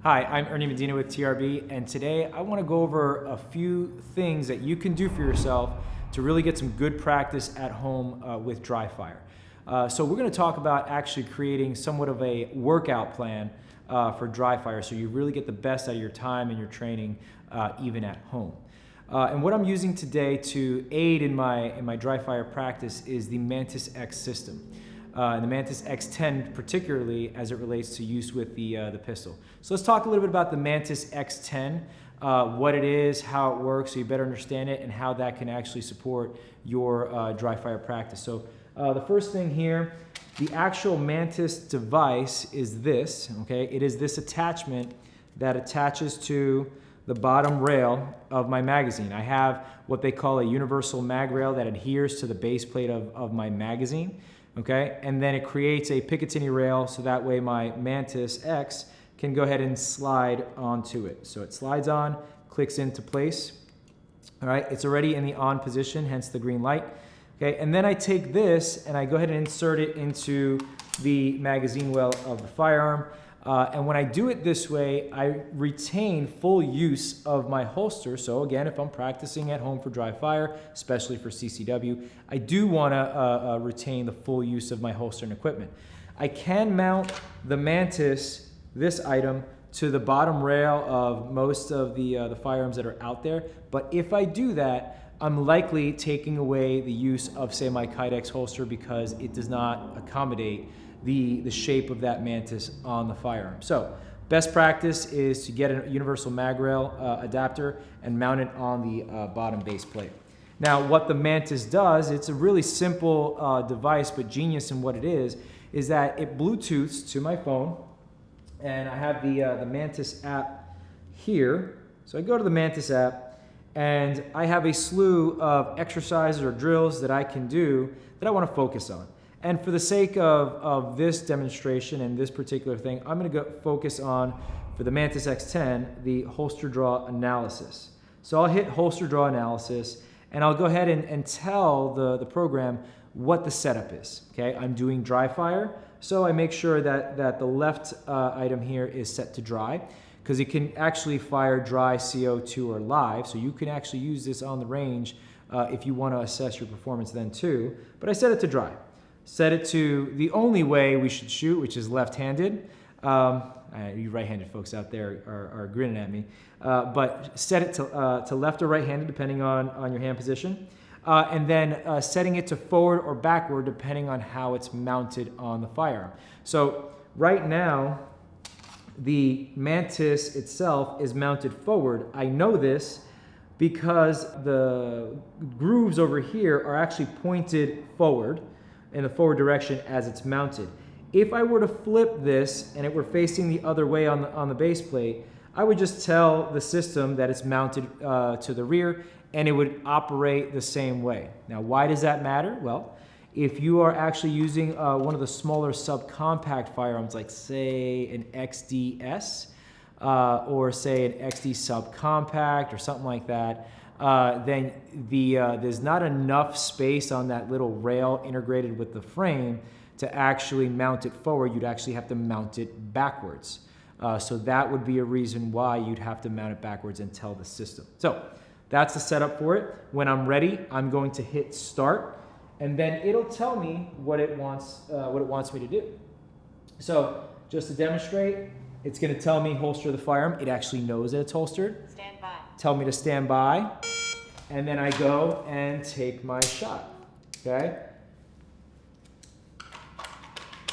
Hi, I'm Ernie Medina with TRB, and today I want to go over a few things that you can do for yourself to really get some good practice at home with dry fire. So we're going to talk about actually creating somewhat of a workout plan for dry fire so you really get the best out of your time and your training even at home. And what I'm using today to aid in my dry fire practice is the Mantis X system. And the Mantis X10 particularly as it relates to use with the pistol. So let's talk a little bit about the Mantis X10, what it is, how it works, so you better understand it, and how that can actually support your dry fire practice. So the first thing here, the actual Mantis device is this, okay? It is this attachment that attaches to the bottom rail of my magazine. I have what they call a universal mag rail that adheres to the base plate of my magazine. Okay, and then it creates a Picatinny rail so that way my Mantis X can go ahead and slide onto it. So it slides on, clicks into place. All right, it's already in the on position, hence the green light. Okay, and then I take this and I go ahead and insert it into the magazine well of the firearm. And when I do it this way, I retain full use of my holster. So again, if I'm practicing at home for dry fire, especially for CCW, I do want to retain the full use of my holster and equipment. I can mount the Mantis, this item, to the bottom rail of most of the firearms that are out there. But if I do that, I'm likely taking away the use of, say, my Kydex holster because it does not accommodate the shape of that Mantis on the firearm. So best practice is to get a universal mag rail adapter and mount it on the bottom base plate. Now what the Mantis does, it's a really simple device, but genius in what it is that it Bluetooths to my phone, and I have the Mantis app here. So I go to the Mantis app and I have a slew of exercises or drills that I can do that I want to focus on. And for the sake of this demonstration and this particular thing, I'm going to focus on, for the Mantis X10, the holster draw analysis. So I'll hit holster draw analysis, and I'll go ahead and tell the program what the setup is. Okay, I'm doing dry fire, so I make sure that the left item here is set to dry, because it can actually fire dry, CO2, or live, so you can actually use this on the range if you want to assess your performance then too. But I set it to dry. Set it to the only way we should shoot, which is left-handed. You right-handed folks out there are grinning at me. But set it to left or right-handed, depending on your hand position. And then setting it to forward or backward, depending on how it's mounted on the firearm. So right now, the Mantis itself is mounted forward. I know this because the grooves over here are actually pointed forward, in the forward direction as it's mounted. If I were to flip this and it were facing the other way on the base plate, I would just tell the system that it's mounted to the rear and it would operate the same way. Now, why does that matter? Well, if you are actually using one of the smaller subcompact firearms, like say an XDS or say an XD subcompact or something like that, then there's not enough space on that little rail integrated with the frame to actually mount it forward. You'd actually have to mount it backwards. So that would be a reason why you'd have to mount it backwards and tell the system. So that's the setup for it. When I'm ready, I'm going to hit start, and then it'll tell me what it wants me to do. So just to demonstrate, it's going to tell me holster the firearm. It actually knows that it's holstered. Stand by. Tell me to stand by, and then I go and take my shot, okay?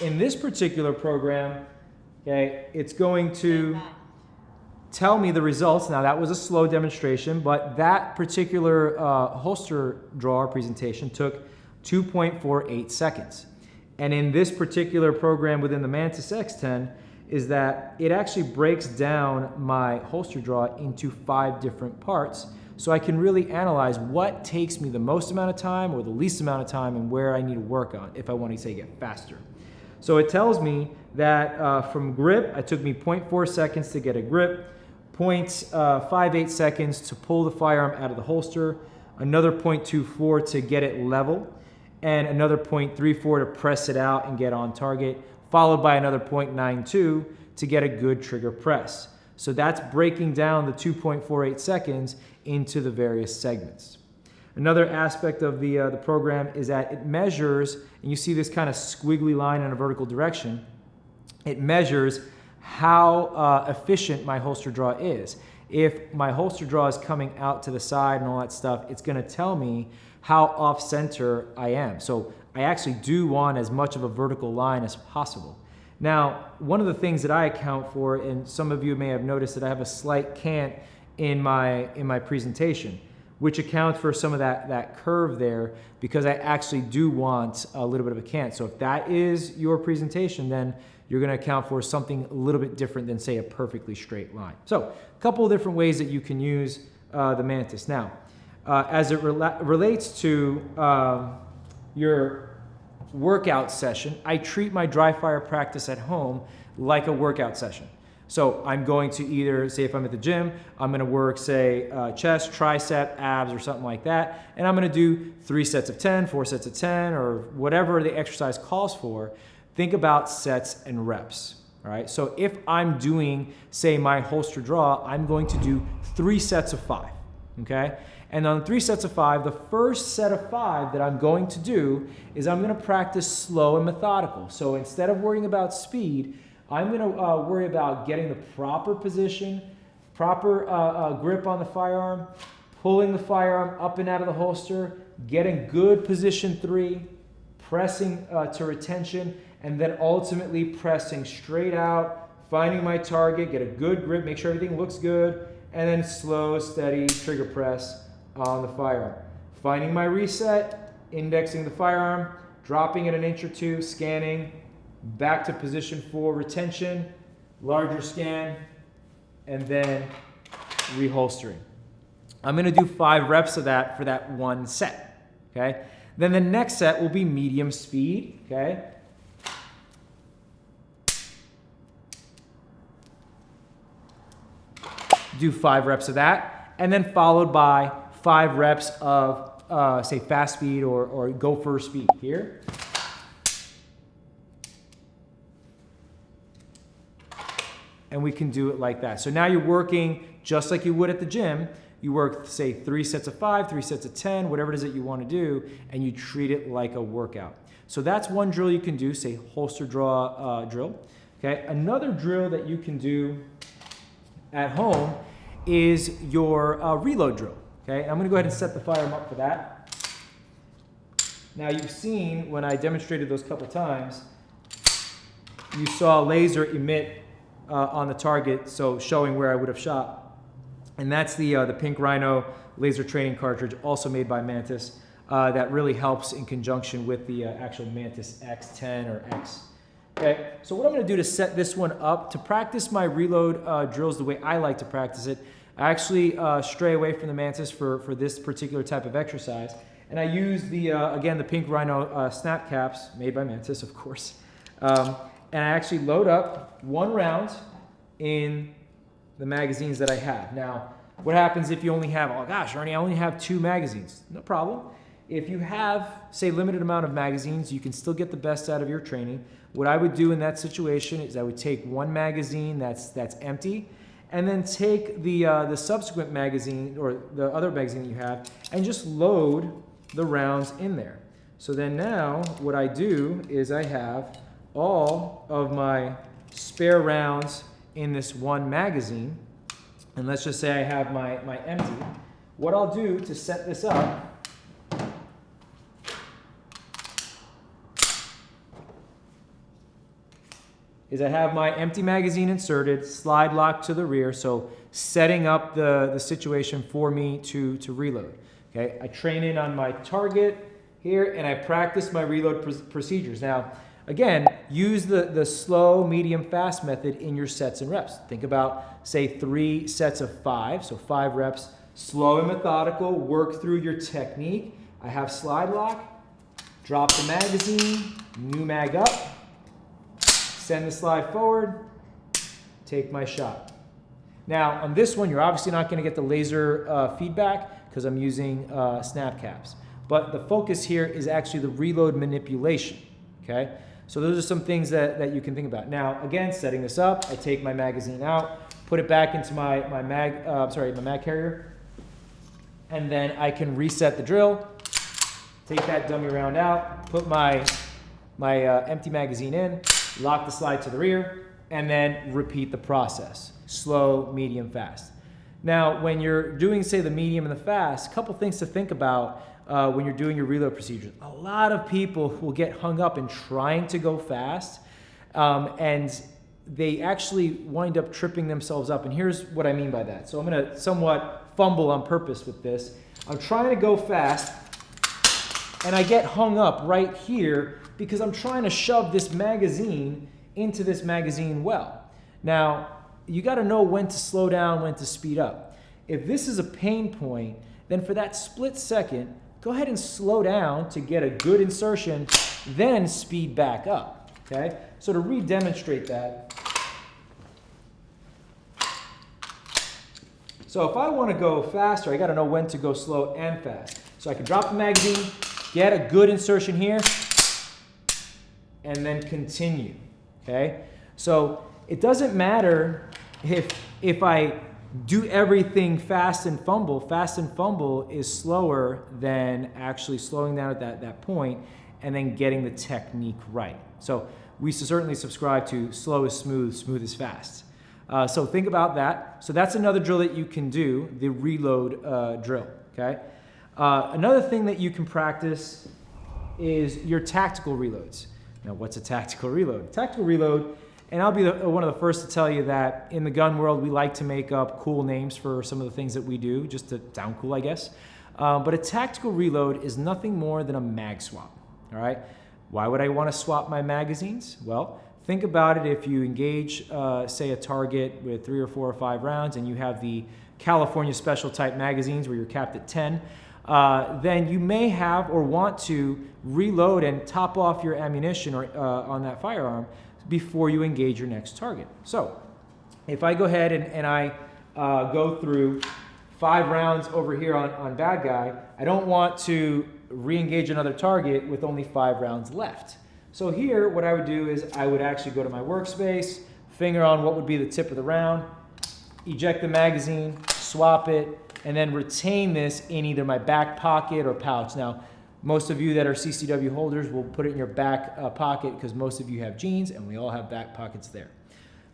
In this particular program, okay, it's going to tell me the results. Now that was a slow demonstration, but that particular holster drawer presentation took 2.48 seconds. And in this particular program within the Mantis X10, is that it actually breaks down my holster draw into 5 different parts, so I can really analyze what takes me the most amount of time or the least amount of time and where I need to work on if I want to, say, get faster. So it tells me that from grip, it took me 0.4 seconds to get a grip, 0.58 seconds to pull the firearm out of the holster, another 0.24 to get it level, and another 0.34 to press it out and get on target, followed by another 0.92 to get a good trigger press. So that's breaking down the 2.48 seconds into the various segments. Another aspect of the program is that it measures, and you see this kind of squiggly line in a vertical direction, it measures how efficient my holster draw is. If my holster draw is coming out to the side and all that stuff, it's going to tell me how off center I am. So I actually do want as much of a vertical line as possible. Now, one of the things that I account for, and some of you may have noticed that I have a slight cant in my presentation, which accounts for some of that curve there, because I actually do want a little bit of a cant. So if that is your presentation, then you're going to account for something a little bit different than, say, a perfectly straight line. So a couple of different ways that you can use the Mantis. Now, as it relates to your workout session, I treat my dry fire practice at home like a workout session. So I'm going to either, say if I'm at the gym, I'm going to work, say, chest, tricep, abs, or something like that. And I'm going to do 3 sets of 10, 4 sets of 10, or whatever the exercise calls for. Think about sets and reps. All right. So if I'm doing, say, my holster draw, I'm going to do 3 sets of 5. Okay. And on 3 sets of 5, the first set of 5 that I'm going to do is I'm going to practice slow and methodical. So instead of worrying about speed, I'm going to worry about getting the proper position, proper grip on the firearm, pulling the firearm up and out of the holster, getting good position 3, pressing to retention, and then ultimately pressing straight out, finding my target, get a good grip, make sure everything looks good, and then slow, steady trigger press on the firearm. Finding my reset, indexing the firearm, dropping it an inch or 2, scanning, back to position 4, retention, larger scan, and then reholstering. I'm going to do 5 reps of that for that one set. Okay. Then the next set will be medium speed. Okay. Do 5 reps of that, and then followed by 5 reps of say fast speed or gopher speed here. And we can do it like that. So now you're working just like you would at the gym. You work, say, 3 sets of 5, 3 sets of 10, whatever it is that you want to do, and you treat it like a workout. So that's one drill you can do, say holster draw drill. Okay. Another drill that you can do at home is your reload drill. Okay. I'm going to go ahead and set the firearm up for that. Now you've seen when I demonstrated those couple times, you saw a laser emit on the target, so showing where I would have shot. And that's the Pink Rhino laser training cartridge, also made by Mantis, that really helps in conjunction with the actual Mantis X10 or X. Okay, so what I'm going to do to set this one up, to practice my reload drills the way I like to practice it, I actually stray away from the Mantis for this particular type of exercise. And I use again, the Pink Rhino snap caps, made by Mantis, of course. And I actually load up 1 round in the magazines that I have. Now, what happens if you only have, oh gosh, Ernie, I only have 2 magazines? No problem. If you have, say, limited amount of magazines, you can still get the best out of your training. What I would do in that situation is I would take 1 magazine that's empty, and then take the subsequent magazine or the other magazine that you have and just load the rounds in there. So then now what I do is I have all of my spare rounds in this 1 magazine, and let's just say I have my empty. What I'll do to set this up is I have my empty magazine inserted, slide lock to the rear, so setting up the situation for me to reload. Okay, I train in on my target here, and I practice my reload procedures. Now, again, use the slow, medium, fast method in your sets and reps. Think about, say, 3 sets of 5, so 5 reps, slow and methodical, work through your technique. I have slide lock, drop the magazine, new mag up, send the slide forward, take my shot. Now, on this one, you're obviously not going to get the laser feedback because I'm using snap caps. But the focus here is actually the reload manipulation, okay? So those are some things that you can think about. Now, again, setting this up, I take my magazine out, put it back into my mag carrier, and then I can reset the drill, take that dummy round out, put my empty magazine in, lock the slide to the rear, and then repeat the process. Slow, medium, fast. Now, when you're doing, say, the medium and the fast, a couple things to think about when you're doing your reload procedures. A lot of people will get hung up in trying to go fast, and they actually wind up tripping themselves up. And here's what I mean by that. So I'm going to somewhat fumble on purpose with this. I'm trying to go fast, and I get hung up right here because I'm trying to shove this magazine into this magazine well. Now, you got to know when to slow down, when to speed up. If this is a pain point, then for that split second, go ahead and slow down to get a good insertion, then speed back up, okay? So to re-demonstrate that, so if I want to go faster, I got to know when to go slow and fast. So I can drop the magazine, get a good insertion here, and then continue, okay? So it doesn't matter if I do everything fast and fumble. Fast and fumble is slower than actually slowing down at that point and then getting the technique right. So we certainly subscribe to slow is smooth, smooth is fast. So think about that. So that's another drill that you can do, the reload drill, okay? Another thing that you can practice is your tactical reloads. Now, what's a tactical reload? Tactical reload, and I'll be one of the first to tell you that in the gun world, we like to make up cool names for some of the things that we do, just to sound cool, I guess. But a tactical reload is nothing more than a mag swap, all right? Why would I want to swap my magazines? Well, think about it. If you engage, say, a target with 3 or 4 or 5 rounds, and you have the California special type magazines where you're capped at 10, then you may have or want to reload and top off your ammunition on that firearm before you engage your next target. So if I go ahead and I go through 5 rounds over here on bad guy, I don't want to re-engage another target with only 5 rounds left. So here, what I would do is I would actually go to my workspace, finger on what would be the tip of the round, eject the magazine, swap it, and then retain this in either my back pocket or pouch. Now, most of you that are CCW holders will put it in your back pocket because most of you have jeans and we all have back pockets there.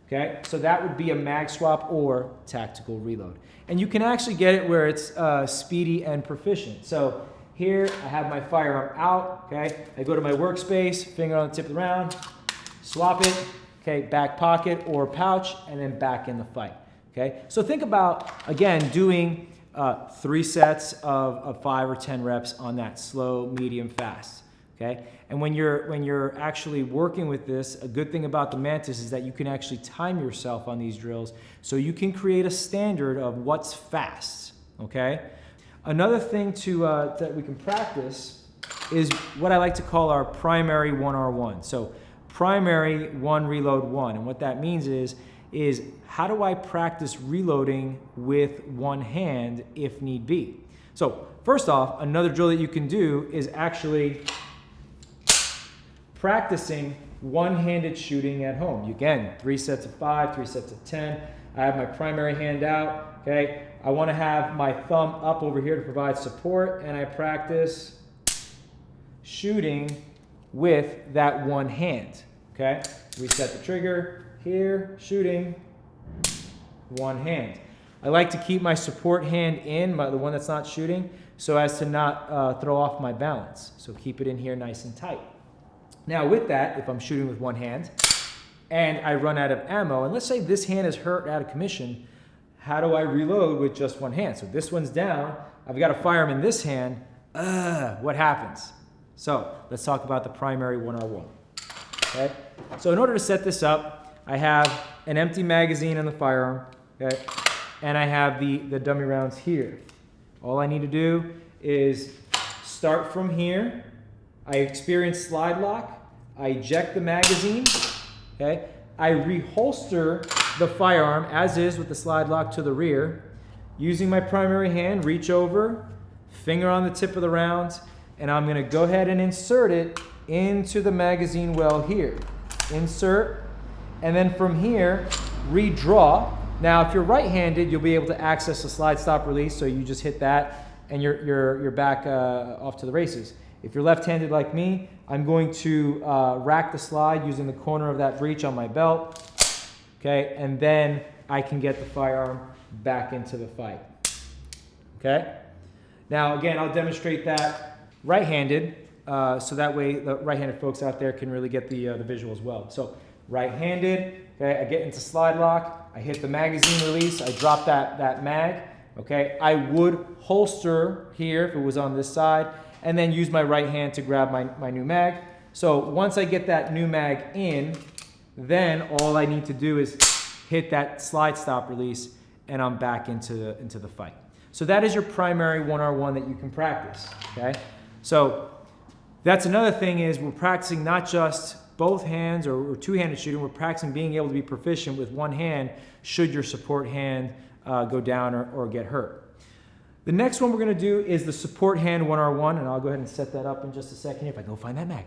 Okay, so that would be a mag swap or tactical reload. And you can actually get it where it's speedy and proficient. So here I have my firearm out, okay? I go to my workspace, finger on the tip of the round, swap it, okay, back pocket or pouch, and then back in the fight, okay? So think about, again, doing 3 sets of 5 or 10 reps on that slow, medium, fast, okay? And when you're actually working with this, a good thing about the Mantis is that you can actually time yourself on these drills so you can create a standard of what's fast, okay? Another thing that we can practice is what I like to call our primary 1R1. So primary 1, reload 1. And what that means is how do I practice reloading with one hand if need be? So first off, another drill that you can do is actually practicing one-handed shooting at home. Again, 3 sets of 5, 3 sets of 10. I have my primary hand out, okay? I want to have my thumb up over here to provide support, and I practice shooting with that one hand, okay? Reset the trigger, here, shooting, one hand. I like to keep my support hand in, the one that's not shooting, so as to not throw off my balance. So keep it in here nice and tight. Now with that, if I'm shooting with one hand and I run out of ammo, and let's say this hand is hurt out of commission, how do I reload with just one hand? So this one's down, I've got a firearm in this hand, what happens? So let's talk about the primary 1R1, okay? So in order to set this up, I have an empty magazine on the firearm, okay? And I have the dummy rounds here. All I need to do is start from here. I experience slide lock. I eject the magazine, okay? I reholster the firearm as is with the slide lock to the rear. Using my primary hand, reach over, finger on the tip of the round, and I'm gonna go ahead and insert it into the magazine well here. Insert, and then from here, redraw, Now, if you're right-handed, you'll be able to access the slide stop release, so you just hit that and you're back off to the races. If you're left-handed like me, I'm going to rack the slide using the corner of that breech on my belt, okay, and then I can get the firearm back into the fight, okay? Now, again, I'll demonstrate that right-handed, so that way the right-handed folks out there can really get the visual as well. So right-handed, okay, I get into slide lock, I hit the magazine release, I drop that mag, okay? I would holster here if it was on this side, and then use my right hand to grab my new mag. So once I get that new mag in, then all I need to do is hit that slide stop release, and I'm back into the fight. So that is your primary 1R1 that you can practice, okay? So that's another thing, is we're practicing not just both hands or two-handed shooting, we're practicing being able to be proficient with one hand should your support hand go down or get hurt. The next one we're going to do is the support hand 1R1, and I'll go ahead and set that up in just a second if I go find that mag.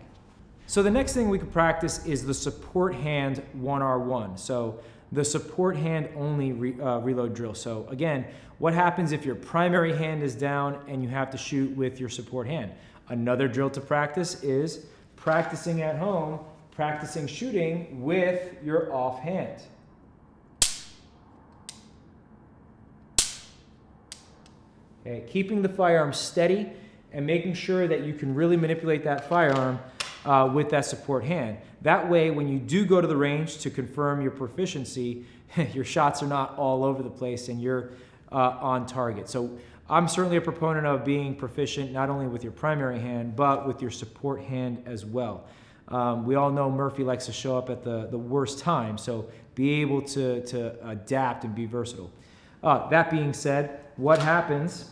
So the next thing we can practice is the support hand 1R1. So the support hand only reload drill. So again, what happens if your primary hand is down and you have to shoot with your support hand? Another drill to practice is practicing at home, practicing shooting with your off hand. Okay, keeping the firearm steady and making sure that you can really manipulate that firearm with that support hand. That way, when you do go to the range to confirm your proficiency, your shots are not all over the place and you're on target. So I'm certainly a proponent of being proficient not only with your primary hand, but with your support hand as well. We all know Murphy likes to show up at the worst time, so be able to adapt and be versatile. That being said, what happens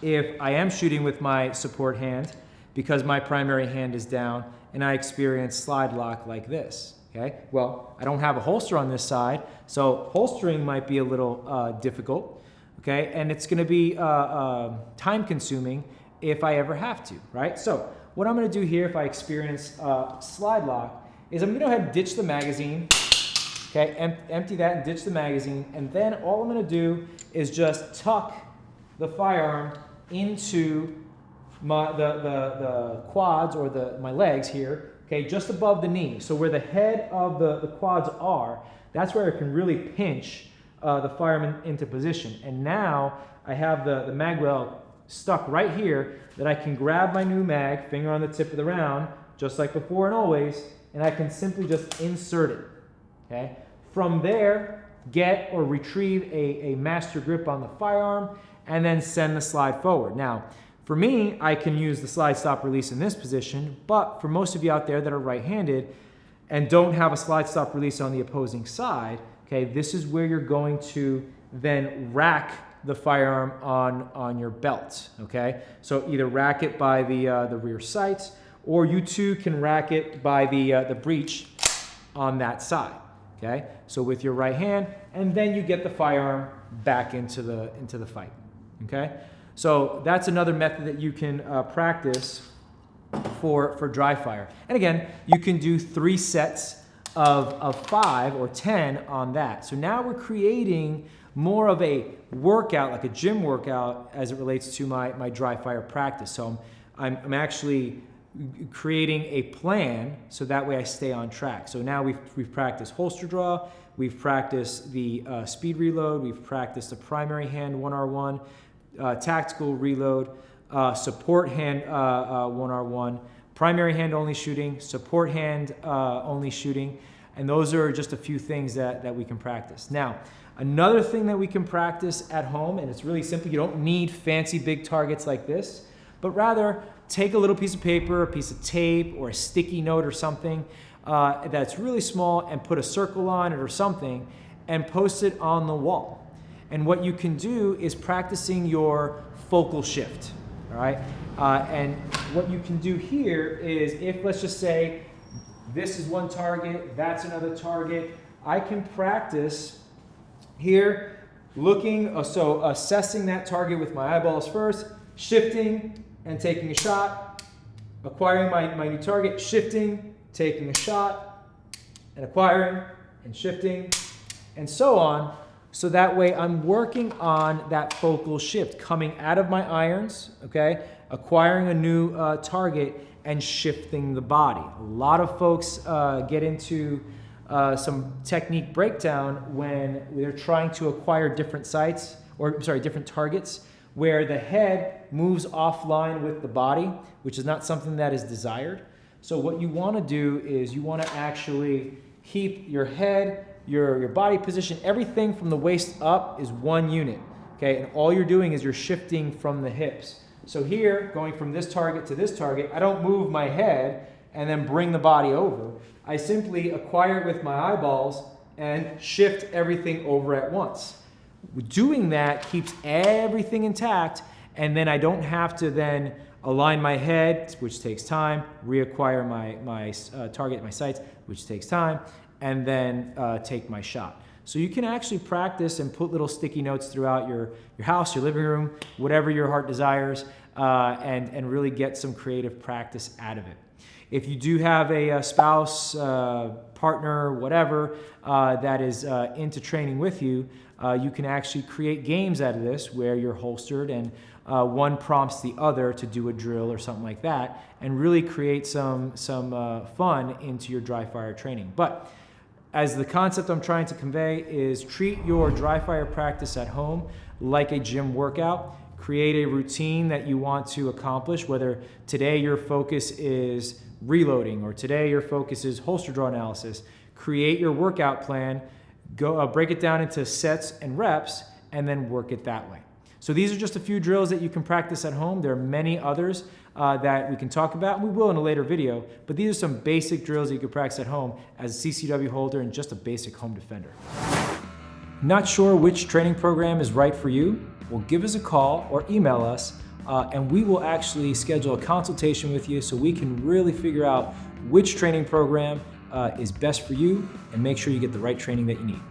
if I am shooting with my support hand because my primary hand is down and I experience slide lock like this, okay? Well, I don't have a holster on this side, so holstering might be a little difficult, okay? And it's gonna be time consuming if I ever have to, right? So what I'm gonna do here if I experience slide lock is I'm gonna go ahead and ditch the magazine, okay, empty that and ditch the magazine, and then all I'm gonna do is just tuck the firearm into the quads or my legs here, okay, just above the knee. So where the head of the quads are, that's where I can really pinch the firearm into position. And now I have the mag well stuck right here that I can grab my new mag, finger on the tip of the round, just like before and always, and I can simply just insert it, okay? From there, get or retrieve a master grip on the firearm and then send the slide forward. Now, for me, I can use the slide stop release in this position, but for most of you out there that are right-handed and don't have a slide stop release on the opposing side, okay, this is where you're going to then rack the firearm on your belt, okay? So either rack it by the rear sights, or you too can rack it by the breech on that side, okay? So with your right hand, and then you get the firearm back into the fight, okay? So that's another method that you can practice for dry fire. And again, you can do 3 sets of 5 or 10 on that. So now we're creating more of a workout, like a gym workout, as it relates to my dry fire practice. So I'm actually creating a plan so that way I stay on track. So now we've practiced holster draw, we've practiced the speed reload, we've practiced the primary hand 1R1, tactical reload, support hand 1R1, primary hand only shooting, support hand only shooting, and those are just a few things that we can practice. Now, another thing that we can practice at home, and it's really simple, you don't need fancy big targets like this, but rather take a little piece of paper, a piece of tape, or a sticky note or something that's really small and put a circle on it or something and post it on the wall. And what you can do is practicing your focal shift, all right? And what you can do here is if, let's just say, this is one target, that's another target, I can practice here looking, so assessing that target with my eyeballs first, shifting and taking a shot, acquiring my new target, shifting, taking a shot, and acquiring and shifting, and so on, So that way I'm working on that focal shift, coming out of my irons, okay, acquiring a new target and shifting the body. A lot of folks get into some technique breakdown when they're trying to acquire different sights, or sorry, different targets, where the head moves offline with the body, which is not something that is desired. So what you want to do is you want to actually keep your head, your body position, everything from the waist up is one unit, okay? And all you're doing is you're shifting from the hips. So here, going from this target to this target, I don't move my head and then bring the body over. I simply acquire it with my eyeballs and shift everything over at once. Doing that keeps everything intact, and then I don't have to then align my head, which takes time, reacquire my target, my sights, which takes time, and then take my shot. So you can actually practice and put little sticky notes throughout your house, your living room, whatever your heart desires, and really get some creative practice out of it. If you do have a spouse, partner, whatever, that is into training with you, you can actually create games out of this where you're holstered and one prompts the other to do a drill or something like that, and really create some fun into your dry fire training. But as the concept I'm trying to convey is treat your dry fire practice at home like a gym workout. Create a routine that you want to accomplish, whether today your focus is reloading or today your focus is holster draw analysis. Create your workout plan, go break it down into sets and reps, and then work it that way. So these are just a few drills that you can practice at home. There are many others that we can talk about, and we will in a later video, but these are some basic drills that you can practice at home as a CCW holder and just a basic home defender. Not sure which training program is right for you? Well, give us a call or email us, and we will actually schedule a consultation with you so we can really figure out which training program is best for you and make sure you get the right training that you need.